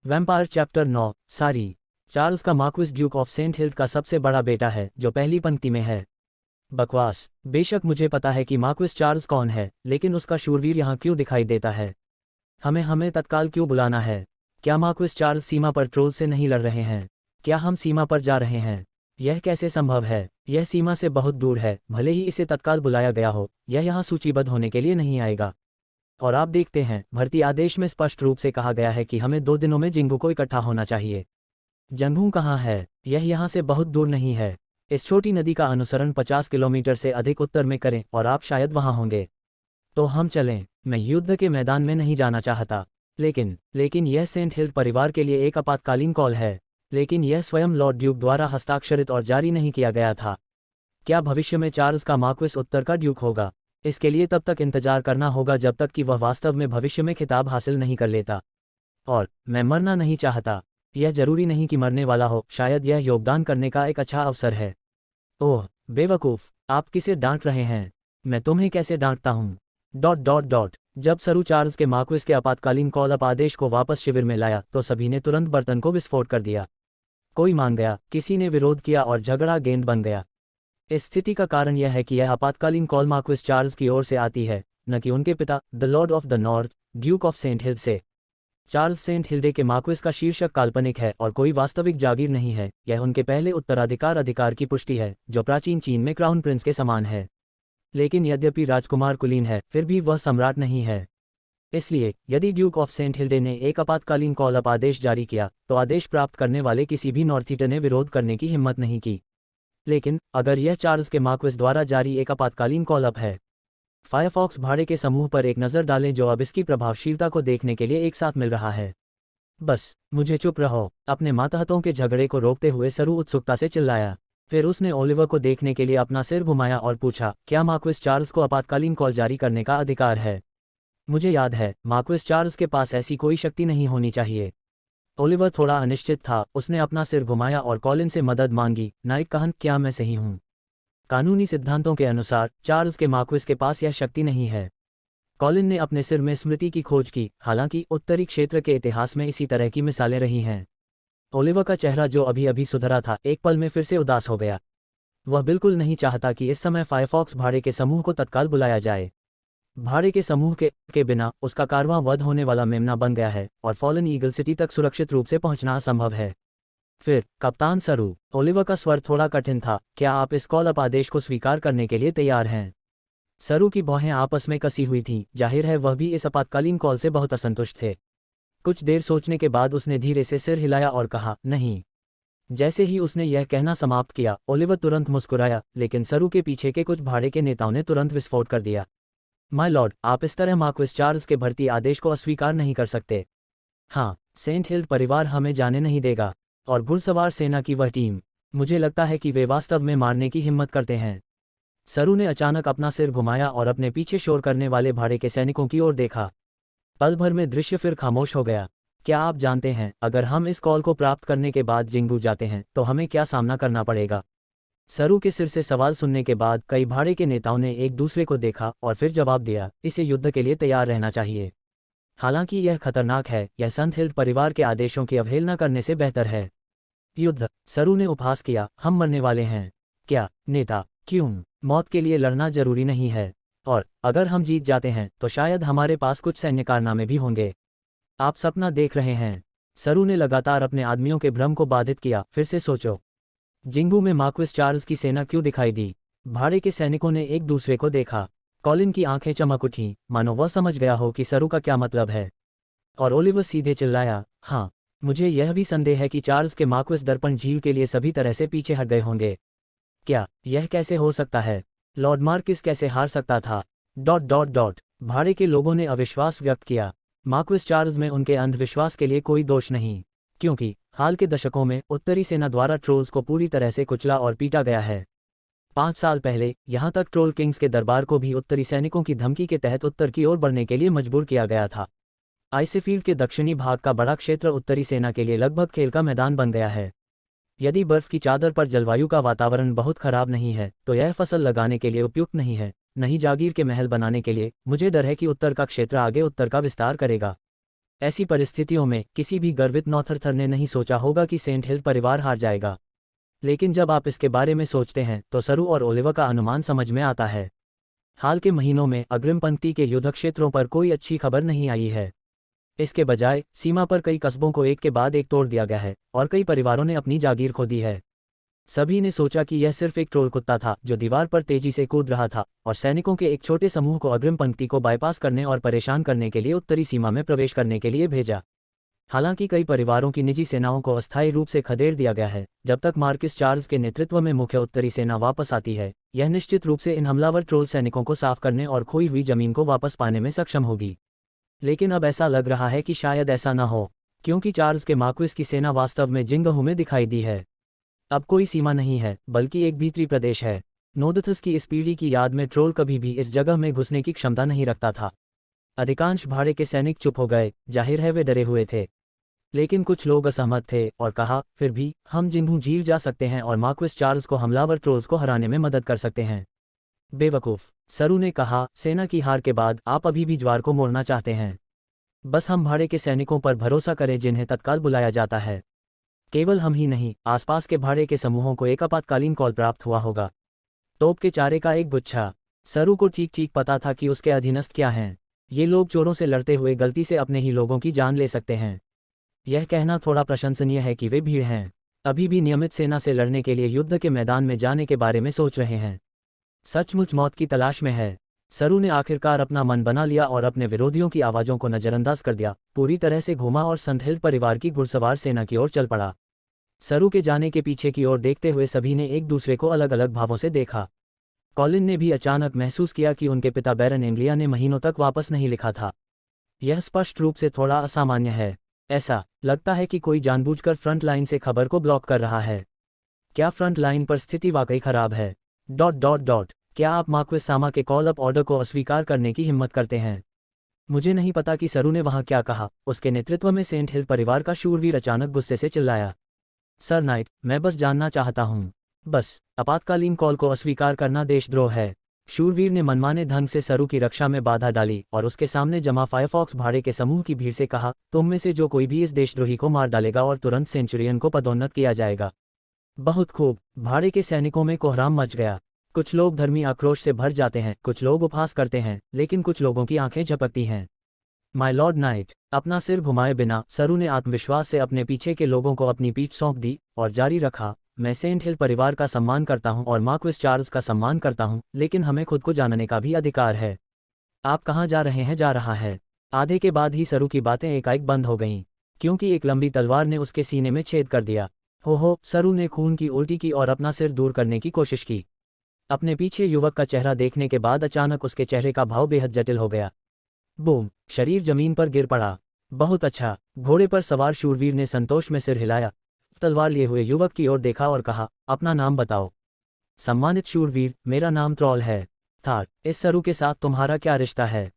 Vampire chapter 9। Sorry. Charles का marquis duke of Saint Hild का सबसे बड़ा बेटा है जो पहली पंक्ति में है। बकवास। बेशक मुझे पता है कि मार्क्विस चार्ल्स कौन है, लेकिन उसका शूरवीर यहाँ क्यों दिखाई देता है? हमें तत्काल क्यों बुलाना है? क्या मार्क्विस चार्ल्स सीमा पर ट्रोल से नहीं लड़ रहे हैं? क्या हम सीमा पर जा रहे हैं? यह कैसे संभव है? यह सीमा से बहुत दूर है। भले ही इसे तत्काल बुलाया गया हो, यह यहाँ सूचीबद्ध होने के लिए नहीं आएगा। और आप देखते हैं, भर्ती आदेश में स्पष्ट रूप से कहा गया है कि हमें 2 दिनों में जिंगू को इकट्ठा होना चाहिए। जंगू कहाँ है? यह यहाँ से बहुत दूर नहीं है। इस छोटी नदी का अनुसरण 50 किलोमीटर से अधिक उत्तर में करें और आप शायद वहाँ होंगे। तो हम चलें। मैं युद्ध के मैदान में नहीं जाना चाहता, लेकिन यह सेंट हिल्ड परिवार के लिए एक आपातकालीन कॉल है। लेकिन यह स्वयं लॉर्ड ड्यूक द्वारा हस्ताक्षरित और जारी नहीं किया गया था। क्या भविष्य में चार्ल्स का मार्क्विस उत्तर का ड्यूक होगा? इसके लिए तब तक इंतजार करना होगा जब तक कि वह वास्तव में भविष्य में खिताब हासिल नहीं कर लेता। और मैं मरना नहीं चाहता। यह जरूरी नहीं कि मरने वाला हो, शायद यह योगदान करने का एक अच्छा अवसर है। ओह बेवकूफ़, आप किसे डांट रहे हैं? मैं तुम्हें कैसे डांटता हूँ? जब सरू चार्ल्स के मार्क्विस के आपातकालीन कॉल अप आदेश को वापस शिविर में लाया तो सभी ने तुरंत बर्तन को विस्फोट कर दिया। कोई मान गया, किसी ने विरोध किया और झगड़ा गेंद बन गया। इस स्थिति का कारण यह है कि यह आपातकालीन कॉल मार्क्विस चार्ल्स की ओर से आती है, न कि उनके पिता the lord of the north duke of Saint Hild से। चार्ल्स सेंट हिल्डे के मार्क्विस का शीर्षक काल्पनिक है और कोई वास्तविक जागीर नहीं है। यह उनके पहले उत्तराधिकार अधिकार की पुष्टि है, जो प्राचीन चीन में क्राउन प्रिंस के समान है। लेकिन यद्यपि राजकुमार कुलीन है, फिर भी वह सम्राट नहीं है। इसलिए यदि ड्यूक ऑफ सेंट हिल्डे ने एक आपातकालीन कॉल अप आदेश जारी किया तो आदेश प्राप्त करने वाले किसी भी नॉर्थीटर ने विरोध करने की हिम्मत नहीं की। लेकिन अगर यह चार्ल्स के मार्क्विस द्वारा जारी एक आपातकालीन कॉल अप है, फायरफॉक्स भाड़े के समूह पर एक नज़र डालें जो अब इसकी प्रभावशीलता को देखने के लिए एक साथ मिल रहा है। बस मुझे चुप रहो। अपने मातहतों के झगड़े को रोकते हुए सरू उत्सुकता से चिल्लाया। फिर उसने ओलिवर को देखने के लिए अपना सिर घुमाया और पूछा, क्या मार्क्विस चार्ल्स को आपातकालीन कॉल जारी करने का अधिकार है? मुझे याद है, मार्क्विस चार्ल्स के पास ऐसी कोई शक्ति नहीं होनी चाहिए। ओलिवर थोड़ा अनिश्चित था। उसने अपना सिर घुमाया और कॉलिन से मदद मांगी। नाइट कहन, क्या मैं सही हूँ? कानूनी सिद्धांतों के अनुसार चार्ल्स के मार्क्विस के पास यह शक्ति नहीं है। कॉलिन ने अपने सिर में स्मृति की खोज की। हालांकि उत्तरी क्षेत्र के इतिहास में इसी तरह की मिसालें रही हैं। ओलिवर का चेहरा, जो अभी अभी सुधरा था, एक पल में फिर से उदास हो गया। वह बिल्कुल नहीं चाहता कि इस समय फायरफॉक्स भाड़े के समूह को तत्काल बुलाया जाए। भाड़े के समूह के बिना उसका कारवां वध होने वाला मेमना बन गया है और फॉलन ईगल सिटी तक सुरक्षित रूप से पहुंचना असंभव है। फिर कप्तान सरू, ओलिवर का स्वर थोड़ा कठिन था, क्या आप इस कॉल अप आदेश को स्वीकार करने के लिए तैयार हैं? सरू की भौहें आपस में कसी हुई थीं। जाहिर है वह भी इस आपातकालीन कॉल से बहुत असंतुष्ट थे। कुछ देर सोचने के बाद उसने धीरे से सिर हिलाया और कहा, नहीं। जैसे ही उसने यह कहना समाप्त किया, ओलिवर तुरंत मुस्कुराया, लेकिन सरू के पीछे के कुछ भाड़े के नेताओं ने तुरंत विस्फोट कर दिया। माय लॉर्ड, आप इस तरह मार्क्विस चार्ल्स के भर्ती आदेश को अस्वीकार नहीं कर सकते। हाँ, सेंट हिल्ड परिवार हमें जाने नहीं देगा। और घुड़सवार सेना की वह टीम, मुझे लगता है कि वे वास्तव में मारने की हिम्मत करते हैं। सरू ने अचानक अपना सिर घुमाया और अपने पीछे शोर करने वाले भाड़े के सैनिकों की ओर देखा। पल भर में दृश्य फिर खामोश हो गया। क्या आप जानते हैं, अगर हम इस कॉल को प्राप्त करने के बाद जिंगू जाते हैं तो हमें क्या सामना करना पड़ेगा? सरू के सिर से सवाल सुनने के बाद कई भाड़े के नेताओं ने एक दूसरे को देखा और फिर जवाब दिया, इसे युद्ध के लिए तैयार रहना चाहिए। हालांकि यह खतरनाक है, यह संत हिल्ड परिवार के आदेशों की अवहेलना करने से बेहतर है। युद्ध? सरू ने उपहास किया, हम मरने वाले हैं। क्या नेता? क्यों? मौत के लिए लड़ना जरूरी नहीं है। और अगर हम जीत जाते हैं तो शायद हमारे पास कुछ सैन्य कारनामे भी होंगे। आप सपना देख रहे हैं। सरू ने लगातार अपने आदमियों के भ्रम को बाधित किया। फिर से सोचो, जिंगू में मार्क्विस चार्ल्स की सेना क्यों दिखाई दी? भाड़े के सैनिकों ने एक दूसरे को देखा। कॉलिन की आंखें चमक उठीं, मानो वह समझ गया हो कि सरू का क्या मतलब है। और ओलिवर सीधे चिल्लाया, हाँ, मुझे यह भी संदेह है कि चार्ल्स के मार्क्विस दर्पण झील के लिए सभी तरह से पीछे हट गए होंगे। क्या यह कैसे हो सकता है? लॉर्ड मार्किस कैसे हार सकता था? भाड़े के लोगों ने अविश्वास व्यक्त किया। मार्क्विस चार्ल्स में उनके अंधविश्वास के लिए कोई दोष नहीं, क्योंकि हाल के दशकों में उत्तरी सेना द्वारा ट्रोल्स को पूरी तरह से कुचला और पीटा गया है। 5 साल पहले यहाँ तक ट्रोल किंग्स के दरबार को भी उत्तरी सैनिकों की धमकी के तहत उत्तर की ओर बढ़ने के लिए मजबूर किया गया था। आइसफील्ड के दक्षिणी भाग का बड़ा क्षेत्र उत्तरी सेना के लिए लगभग खेल का मैदान बन गया है। यदि बर्फ की चादर पर जलवायु का वातावरण बहुत खराब नहीं है तो यह फसल लगाने के लिए उपयुक्त नहीं है, नहीं जागीर के महल बनाने के लिए। मुझे डर है कि उत्तर का क्षेत्र आगे उत्तर का विस्तार करेगा। ऐसी परिस्थितियों में किसी भी गर्वित नॉर्थर्थर ने नहीं सोचा होगा कि सेंट हिल परिवार हार जाएगा। लेकिन जब आप इसके बारे में सोचते हैं तो सरू और ओलिवर का अनुमान समझ में आता है। हाल के महीनों में अग्रिम पंक्ति के युद्ध क्षेत्रों पर कोई अच्छी खबर नहीं आई है। इसके बजाय सीमा पर कई कस्बों को एक के बाद एक तोड़ दिया गया है और कई परिवारों ने अपनी जागीर खो दी है। सभी ने सोचा कि यह सिर्फ एक ट्रोल कुत्ता था जो दीवार पर तेजी से कूद रहा था और सैनिकों के एक छोटे समूह को अग्रिम पंक्ति को बाईपास करने और परेशान करने के लिए उत्तरी सीमा में प्रवेश करने के लिए भेजा। हालांकि कई परिवारों की निजी सेनाओं को अस्थायी रूप से खदेड़ दिया गया है जब तक मार्किस चार्ल्स के नेतृत्व में मुख्य उत्तरी सेना वापस आती है। यह निश्चित रूप से इन हमलावर ट्रोल सैनिकों को साफ करने और खोई हुई जमीन को वापस पाने में सक्षम होगी। लेकिन अब ऐसा लग रहा है कि शायद ऐसा न हो, क्योंकि चार्ल्स के मार्क्विस की सेना वास्तव में जिंगहू में दिखाई दी है। अब कोई सीमा नहीं है बल्कि एक भीतरी प्रदेश है। नोदथस की इस पीढ़ी की याद में ट्रोल कभी भी इस जगह में घुसने की क्षमता नहीं रखता था। अधिकांश भाड़े के सैनिक चुप हो गए, जाहिर है वे डरे हुए थे। लेकिन कुछ लोग असहमत थे और कहा, फिर भी हम जिंगहू झील जा सकते हैं और मार्क्विस चार्ल्स को हमलावर ट्रोल्स को हराने में मदद कर सकते हैं। बेवकूफ़, सरू ने कहा, सेना की हार के बाद आप अभी भी ज्वार को मोड़ना चाहते हैं। बस हम भाड़े के सैनिकों पर भरोसा करें जिन्हें तत्काल बुलाया जाता है। केवल हम ही नहीं, आसपास के भाड़े के समूहों को एक आपातकालीन कॉल प्राप्त हुआ होगा। तोप के चारे का एक गुच्छा। सरू को ठीक पता था कि उसके अधीनस्थ क्या हैं। ये लोग चोरों से लड़ते हुए गलती से अपने ही लोगों की जान ले सकते हैं। यह कहना थोड़ा प्रशंसनीय है कि वे भीड़ हैं, अभी भी नियमित सेना से लड़ने के लिए युद्ध के मैदान में जाने के बारे में सोच रहे हैं। सचमुच मौत की तलाश में है। सरू ने आखिरकार अपना मन बना लिया और अपने विरोधियों की आवाज़ों को नज़रअंदाज कर दिया, पूरी तरह से घूमा और संत हिल परिवार की घुड़सवार सेना की ओर चल पड़ा। सरू के जाने के पीछे की ओर देखते हुए सभी ने एक दूसरे को अलग अलग भावों से देखा। कॉलिन ने भी अचानक महसूस किया कि उनके पिता बैरन एंग्लिया ने महीनों तक वापस नहीं लिखा था। यह स्पष्ट रूप से थोड़ा असामान्य है। ऐसा लगता है कि कोई जानबूझकर फ्रंट लाइन से खबर को ब्लॉक कर रहा है। क्या फ्रंट लाइन पर स्थिति वाकई खराब है? ... क्या आप मार्क्विस सामा के कॉल अप ऑर्डर को अस्वीकार करने की हिम्मत करते हैं? मुझे नहीं पता कि सरू ने वहां क्या कहा। उसके नेतृत्व में सेंट हिल परिवार का शूरवीर अचानक गुस्से से चिल्लाया, सर नाइट, मैं बस जानना चाहता हूं। बस, आपातकालीन कॉल को अस्वीकार करना देशद्रोह है। शूरवीर ने मनमाने ढंग से सरू की रक्षा में बाधा डाली और उसके सामने जमा फायरफॉक्स भाड़े के समूह की भीड़ से कहा, तुम में से जो कोई भी इस देशद्रोही को मार डालेगा और तुरंत सेंचुरियन को पदोन्नत किया जाएगा। बहुत खूब। भाड़े के सैनिकों में कोहराम मच गया। कुछ लोग धर्मी आक्रोश से भर जाते हैं, कुछ लोग उपहास करते हैं, लेकिन कुछ लोगों की आंखें झपकती हैं। माय लॉर्ड नाइट, अपना सिर घुमाए बिना सरू ने आत्मविश्वास से अपने पीछे के लोगों को अपनी पीठ सौंप दी और जारी रखा, मैं सेंट हिल परिवार का सम्मान करता हूं और मार्क्विस चार्ल्स का सम्मान करता हूं, लेकिन हमें खुद को जानने का भी अधिकार है। आप कहाँ जा रहे हैं? जा रहा है। आधे के बाद ही सरू की बातें एकाएक बंद हो गईं, क्योंकि एक लंबी तलवार ने उसके सीने में छेद कर दिया। हो, सरू ने खून की उल्टी की और अपना सिर दूर करने की कोशिश की। अपने पीछे युवक का चेहरा देखने के बाद अचानक उसके चेहरे का भाव बेहद जटिल हो गया। बूम! शरीर जमीन पर गिर पड़ा। बहुत अच्छा। घोड़े पर सवार शूरवीर ने संतोष में सिर हिलाया, तलवार लिए हुए युवक की ओर देखा और कहा, अपना नाम बताओ। सम्मानित शूरवीर, मेरा नाम ट्रॉल है। थार, इस सरू के साथ तुम्हारा क्या रिश्ता है?